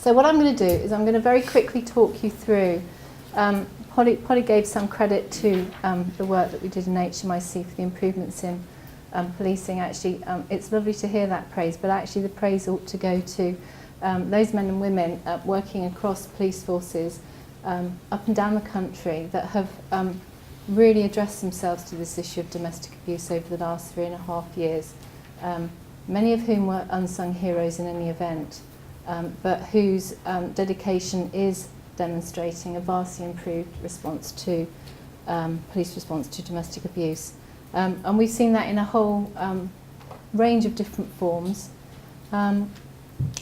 So what I'm going to do is I'm going to very quickly talk you through, Polly gave some credit to the work that we did in HMIC for the improvements in policing. Actually, it's lovely to hear that praise, but actually the praise ought to go to those men and women working across police forces up and down the country that have really addressed themselves to this issue of domestic abuse over the last 3.5 years, many of whom were unsung heroes in any event, but whose dedication is demonstrating a vastly improved response to police response to domestic abuse. And we've seen that in a whole range of different forms.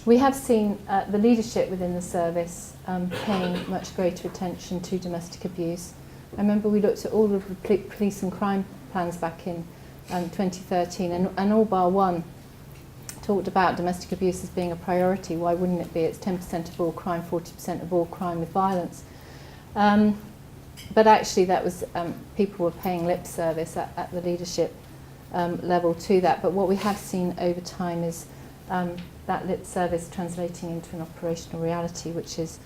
We have seen the leadership within the service paying much greater attention to domestic abuse. I remember we looked at all of the police and crime plans back in 2013, and all bar one talked about domestic abuse as being a priority. Why wouldn't it be? It's 10% of all crime, 40% of all crime with violence. But actually that was, people were paying lip service at the leadership level to that. But what we have seen over time is that lip service translating into an operational reality, which is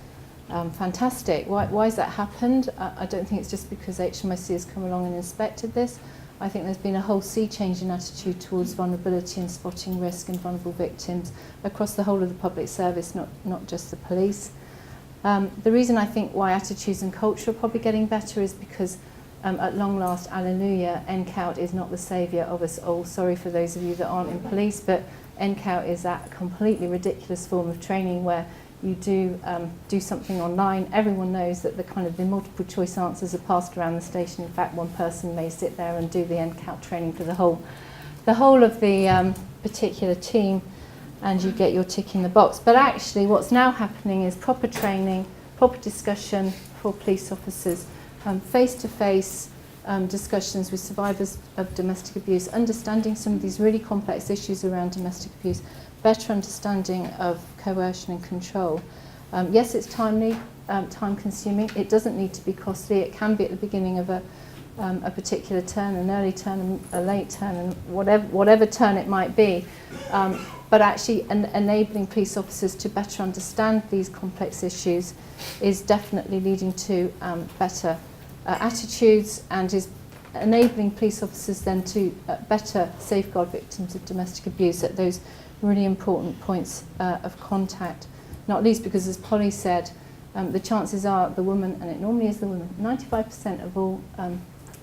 fantastic. Why has that happened? I don't think it's just because HMIC has come along and inspected this. I think there's been a whole sea change in attitude towards vulnerability and spotting risk and vulnerable victims across the whole of the public service, not just the police. The reason I think why attitudes and culture are probably getting better is because at long last, alleluia, NCOUT is not the saviour of us all. Sorry for those of you that aren't in police, but NCOUT is that completely ridiculous form of training where you do something online. Everyone knows that the multiple choice answers are passed around the station. In fact, one person may sit there and do the NCOUT training for the whole of the particular team, and you get your tick in the box. But actually what's now happening is proper training, proper discussion for police officers, face-to-face discussions with survivors of domestic abuse, understanding some of these really complex issues around domestic abuse, better understanding of coercion and control. Yes, it's timely, time-consuming. It doesn't need to be costly. It can be at the beginning of a particular turn, an early turn, a late turn, and whatever turn it might be. But actually enabling police officers to better understand these complex issues is definitely leading to better attitudes, and is enabling police officers then to better safeguard victims of domestic abuse at those really important points of contact. Not least because, as Polly said, the chances are the woman, and it normally is the woman, 95% of all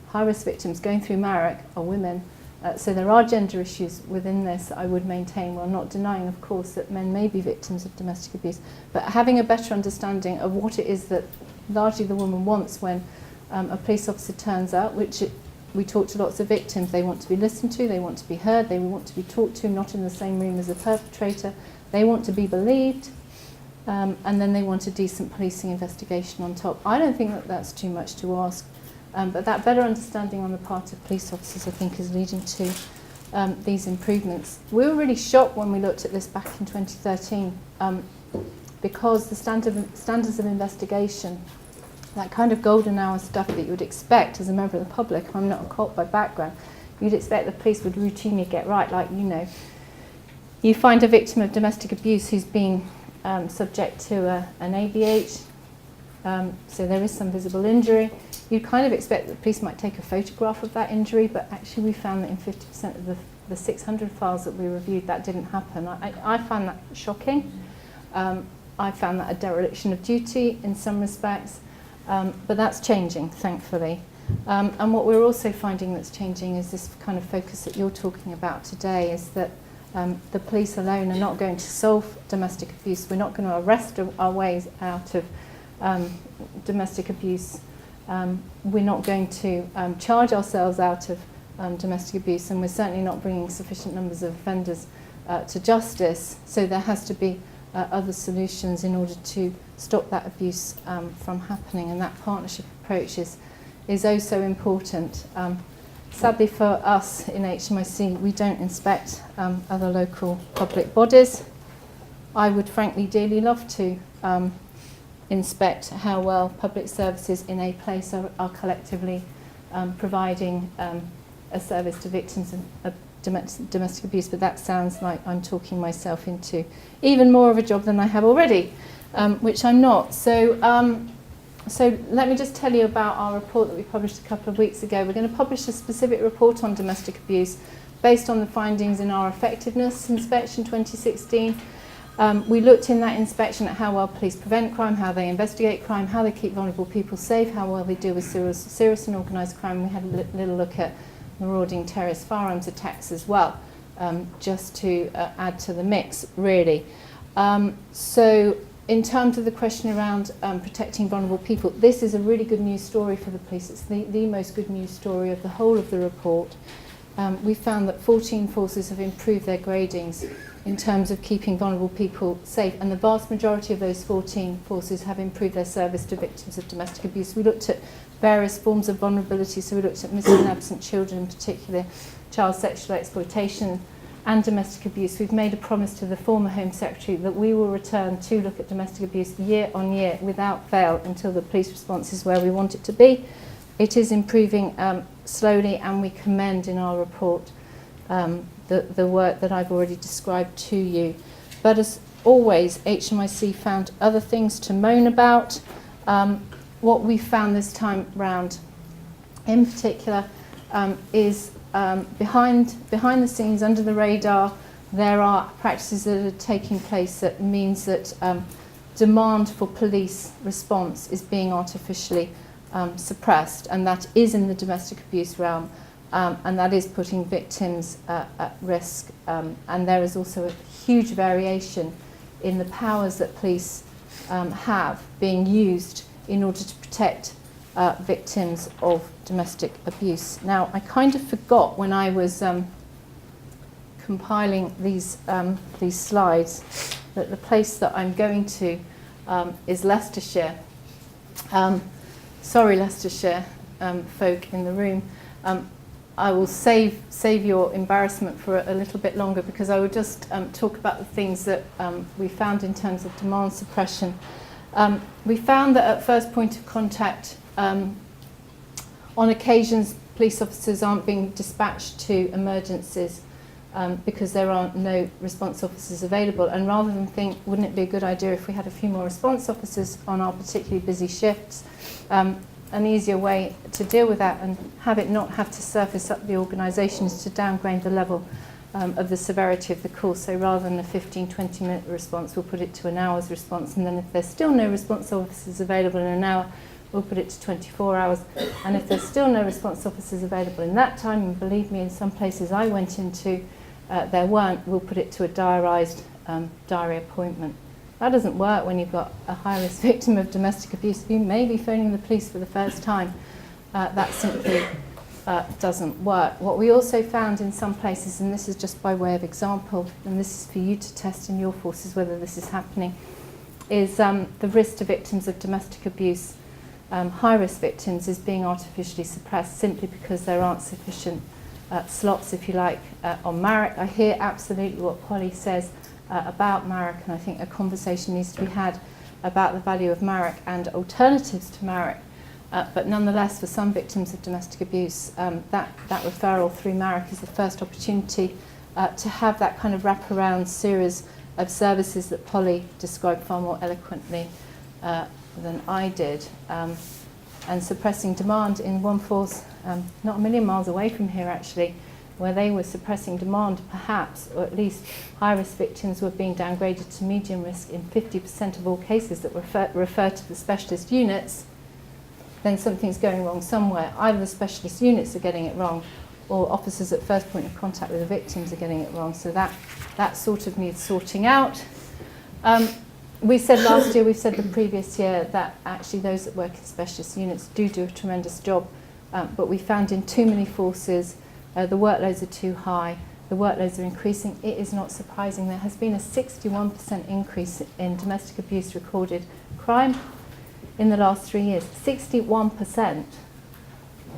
high-risk victims going through MARAC are women. So there are gender issues within this, I would maintain, while not denying, of course, that men may be victims of domestic abuse. But having a better understanding of what it is that largely the woman wants when a police officer turns up, which we talk to lots of victims. They want to be listened to, they want to be heard, they want to be talked to, not in the same room as the perpetrator. They want to be believed, and then they want a decent policing investigation on top. I don't think that that's too much to ask. But that better understanding on the part of police officers, I think, is leading to these improvements. We were really shocked when we looked at this back in 2013 because the standards of investigation, that kind of golden hour stuff that you would expect as a member of the public, I'm not a cop by background, you'd expect the police would routinely get right. Like, you know, you find a victim of domestic abuse who's been subject to an ABH, so there is some visible injury. You'd kind of expect that the police might take a photograph of that injury, but actually we found that in 50% of the 600 files that we reviewed, that didn't happen. I found that shocking. I found that a dereliction of duty in some respects, but that's changing, thankfully. And what we're also finding that's changing is this kind of focus that you're talking about today, is that the police alone are not going to solve domestic abuse. We're not going to arrest our ways out of domestic abuse. We're not going to charge ourselves out of domestic abuse, and we're certainly not bringing sufficient numbers of offenders to justice. So there has to be other solutions in order to stop that abuse from happening, and that partnership approach is oh so important. Sadly for us in HMIC, we don't inspect other local public bodies. I would frankly dearly love to inspect how well public services in a place are collectively providing a service to victims of domestic abuse, but that sounds like I'm talking myself into even more of a job than I have already. which I'm not. So let me just tell you about our report that we published a couple of weeks ago. We're going to publish a specific report on domestic abuse based on the findings in our effectiveness inspection 2016. We looked in that inspection at how well police prevent crime, how they investigate crime, how they keep vulnerable people safe, how well they deal with serious and organised crime. We had a little look at marauding terrorist firearms attacks as well, just to add to the mix, really. So in terms of the question around protecting vulnerable people, this is a really good news story for the police. It's the most good news story of the whole of the report. We found that 14 forces have improved their gradings in terms of keeping vulnerable people safe, and the vast majority of those 14 forces have improved their service to victims of domestic abuse. We looked at various forms of vulnerability, so we looked at missing and absent children, in particular child sexual exploitation and domestic abuse. We've made a promise to the former Home Secretary that we will return to look at domestic abuse year on year without fail until the police response is where we want it to be. It is improving slowly, and we commend in our report the work that I've already described to you. But as always, HMIC found other things to moan about. What we found this time round in particular is behind the scenes, under the radar, there are practices that are taking place that means that demand for police response is being artificially suppressed, and that is in the domestic abuse realm, and that is putting victims at risk. And there is also a huge variation in the powers that police have being used in order to protect victims of domestic abuse. Now, I kind of forgot when I was compiling these slides that the place that I'm going to is Leicestershire. Sorry, Leicestershire folk in the room. I will save your embarrassment for a little bit longer, because I will just talk about the things that we found in terms of demand suppression. We found that at first point of contact, on occasions, police officers aren't being dispatched to emergencies because there are no response officers available. And rather than think, wouldn't it be a good idea if we had a few more response officers on our particularly busy shifts, an easier way to deal with that and have it not have to surface up the organisation is to downgrade the level of the severity of the call. So rather than a 15-20 minute response, we'll put it to an hour's response, and then if there's still no response officers available in an hour, we'll put it to 24 hours. And if there's still no response officers available in that time, and believe me, in some places I went into, there weren't, we'll put it to a diarised diary appointment. That doesn't work when you've got a high-risk victim of domestic abuse who may be phoning the police for the first time. That simply doesn't work. What we also found in some places, and this is just by way of example, and this is for you to test in your forces whether this is happening, is the risk to victims of domestic abuse, high-risk victims, is being artificially suppressed simply because there aren't sufficient slots, if you like, on MARIC. I hear absolutely what Polly says about MARIC, and I think a conversation needs to be had about the value of MARIC and alternatives to MARIC. But nonetheless, for some victims of domestic abuse, that referral through MARIC is the first opportunity to have that kind of wraparound series of services that Polly described far more eloquently than I did. And suppressing demand in one force, not a million miles away from here actually, where they were suppressing demand perhaps, or at least high-risk victims were being downgraded to medium risk in 50% of all cases that refer to the specialist units, then something's going wrong somewhere. Either the specialist units are getting it wrong, or officers at first point of contact with the victims are getting it wrong. So that sort of needs sorting out. We said last year, we've said the previous year, that actually those that work in specialist units do a tremendous job, but we found in too many forces the workloads are too high, the workloads are increasing. It is not surprising. There has been a 61% increase in domestic abuse recorded crime in the last 3 years. 61%.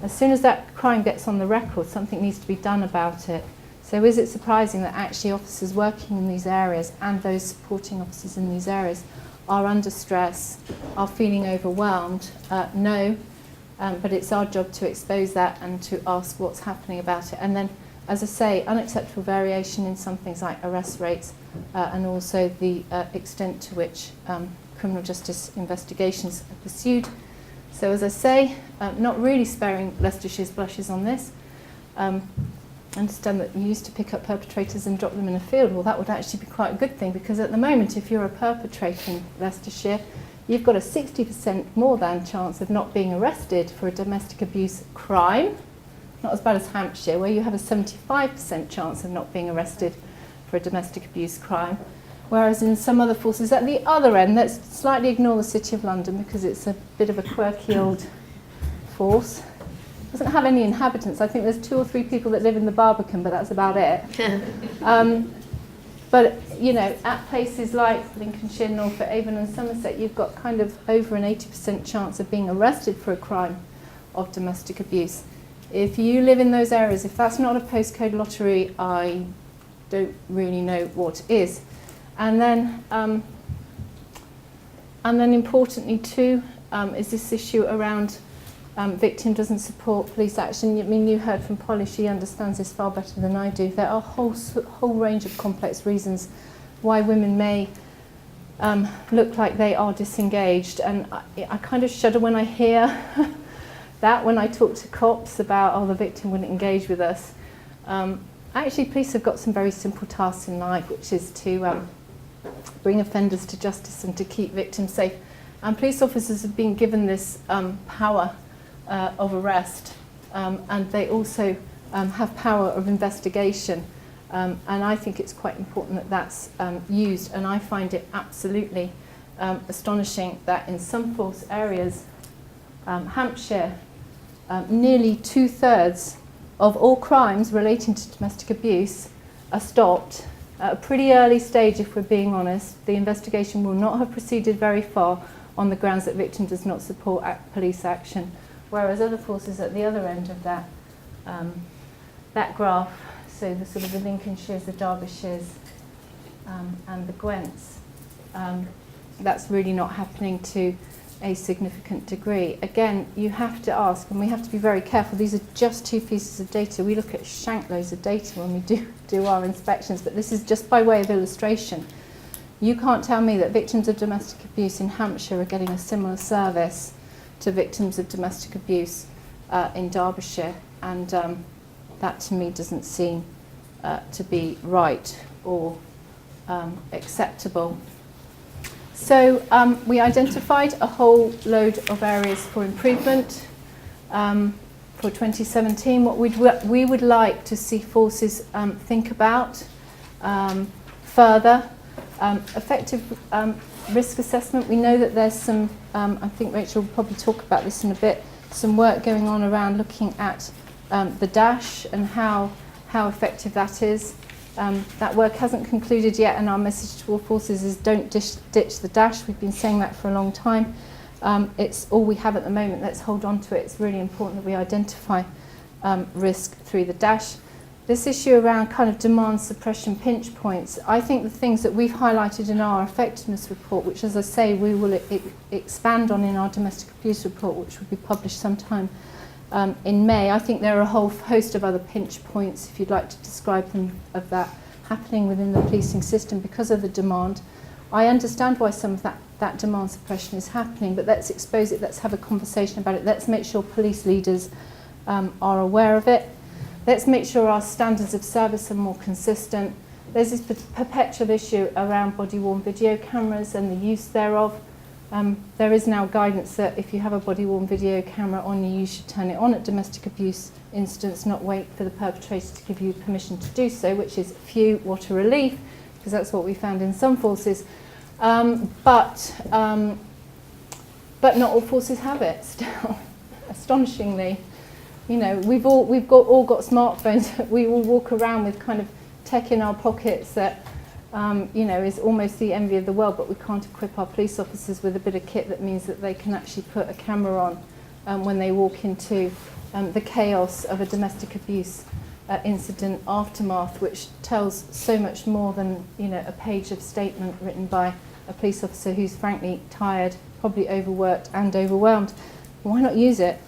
As soon as that crime gets on the record, something needs to be done about it. So is it surprising that actually officers working in these areas and those supporting officers in these areas are under stress, are feeling overwhelmed? No. But it's our job to expose that and to ask what's happening about it. And then as I say, unacceptable variation in some things like arrest rates and also the extent to which criminal justice investigations are pursued. So as I say, not really sparing Leicestershire's blushes on this. I understand that you used to pick up perpetrators and drop them in a field. Well, that would actually be quite a good thing, because at the moment, if you're a perpetrator in Leicestershire, you've got a 60% more than chance of not being arrested for a domestic abuse crime. Not as bad as Hampshire, where you have a 75% chance of not being arrested for a domestic abuse crime. Whereas in some other forces at the other end, let's slightly ignore the City of London because it's a bit of a quirky old force. It doesn't have any inhabitants. I think there's 2 or 3 people that live in the Barbican, but that's about it. But, you know, at places like Lincolnshire, Norfolk, Avon and Somerset, you've got kind of over an 80% chance of being arrested for a crime of domestic abuse. If you live in those areas, if that's not a postcode lottery, I don't really know what is. And then importantly too, is this issue around victim doesn't support police action. I mean, you heard from Polly, she understands this far better than I do. There are a whole range of complex reasons why women may look like they are disengaged. And I kind of shudder when I hear that, when I talk to cops about, oh, the victim wouldn't engage with us. Actually, police have got some very simple tasks in life, which is to bring offenders to justice and to keep victims safe. And police officers have been given this power of arrest, and they also have power of investigation. And I think it's quite important that that's used. And I find it absolutely astonishing that in some force areas, Hampshire, nearly 2/3 of all crimes relating to domestic abuse are stopped at a pretty early stage, if we're being honest. The investigation will not have proceeded very far on the grounds that victim does not support police action, whereas other forces at the other end of that that graph, so the sort of the Lincolnshires, the Derbyshires, and the Gwents, that's really not happening to a significant degree. Again, you have to ask, and we have to be very careful. These are just 2 pieces of data. We look at shank loads of data when we do our inspections, but this is just by way of illustration. You can't tell me that victims of domestic abuse in Hampshire are getting a similar service to victims of domestic abuse in Derbyshire, and that to me doesn't seem to be right or acceptable. So we identified a whole load of areas for improvement for 2017. What we would like to see forces think about further. Effective risk assessment. We know that there's some, I think Rachel will probably talk about this in a bit, some work going on around looking at the dash and how effective that is. That work hasn't concluded yet, and our message to all forces is don't ditch the dash. We've been saying that for a long time. It's all we have at the moment. Let's hold on to it. It's really important that we identify risk through the dash. This issue around kind of demand suppression pinch points, I think the things that we've highlighted in our effectiveness report, which, as I say, we will expand on in our domestic abuse report, which will be published sometime in May. I think there are a whole host of other pinch points, if you'd like to describe them, of that happening within the policing system because of the demand. I understand why some of that demand suppression is happening, but let's expose it, let's have a conversation about it, let's make sure police leaders are aware of it. Let's make sure our standards of service are more consistent. There's this perpetual issue around body-worn video cameras and the use thereof. There is now guidance that if you have a body-worn video camera on you, you should turn it on at domestic abuse incidents, not wait for the perpetrator to give you permission to do so, which is phew, what a relief, because that's what we found in some forces. But not all forces have it still, astonishingly. You know, we've all got smartphones. We all walk around with kind of tech in our pockets that, you know, is almost the envy of the world, but we can't equip our police officers with a bit of kit that means that they can actually put a camera on when they walk into the chaos of a domestic abuse incident aftermath, which tells so much more than, you know, a page of statement written by a police officer who's frankly tired, probably overworked and overwhelmed. Why not use it?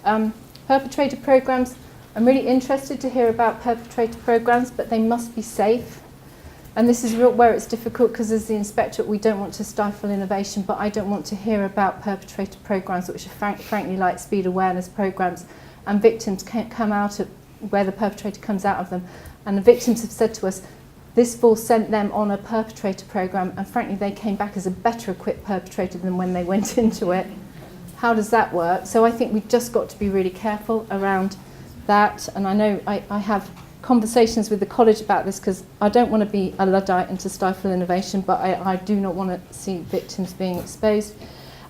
Perpetrator programs, I'm really interested to hear about perpetrator programmes, but they must be safe. And this is where it's difficult, because as the Inspectorate we don't want to stifle innovation, but I don't want to hear about perpetrator programmes which are frankly like speed awareness programmes, and victims can't come out of where the perpetrator comes out of them. And the victims have said to us, this force sent them on a perpetrator programme, and frankly they came back as a better equipped perpetrator than when they went into it. How does that work? So I think we've just got to be really careful around that. And I know I have conversations with the college about this, because I don't want to be a Luddite and to stifle innovation, but I do not want to see victims being exposed.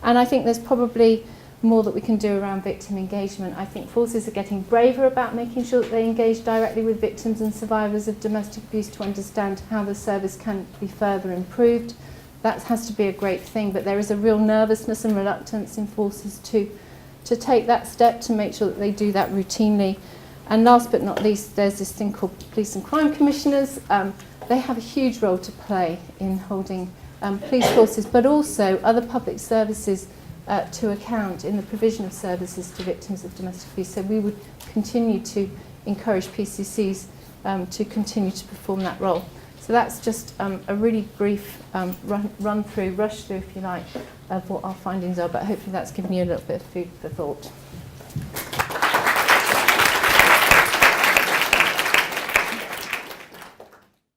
And I think there's probably more that we can do around victim engagement. I think forces are getting braver about making sure that they engage directly with victims and survivors of domestic abuse to understand how the service can be further improved. That has to be a great thing, but there is a real nervousness and reluctance in forces to take that step, to make sure that they do that routinely. And last but not least, there's this thing called police and crime commissioners. They have a huge role to play in holding police forces, but also other public services to account in the provision of services to victims of domestic abuse. So we would continue to encourage PCCs to continue to perform that role. So that's just a really brief rush through, if you like, of what our findings are, but hopefully that's given you a little bit of food for thought.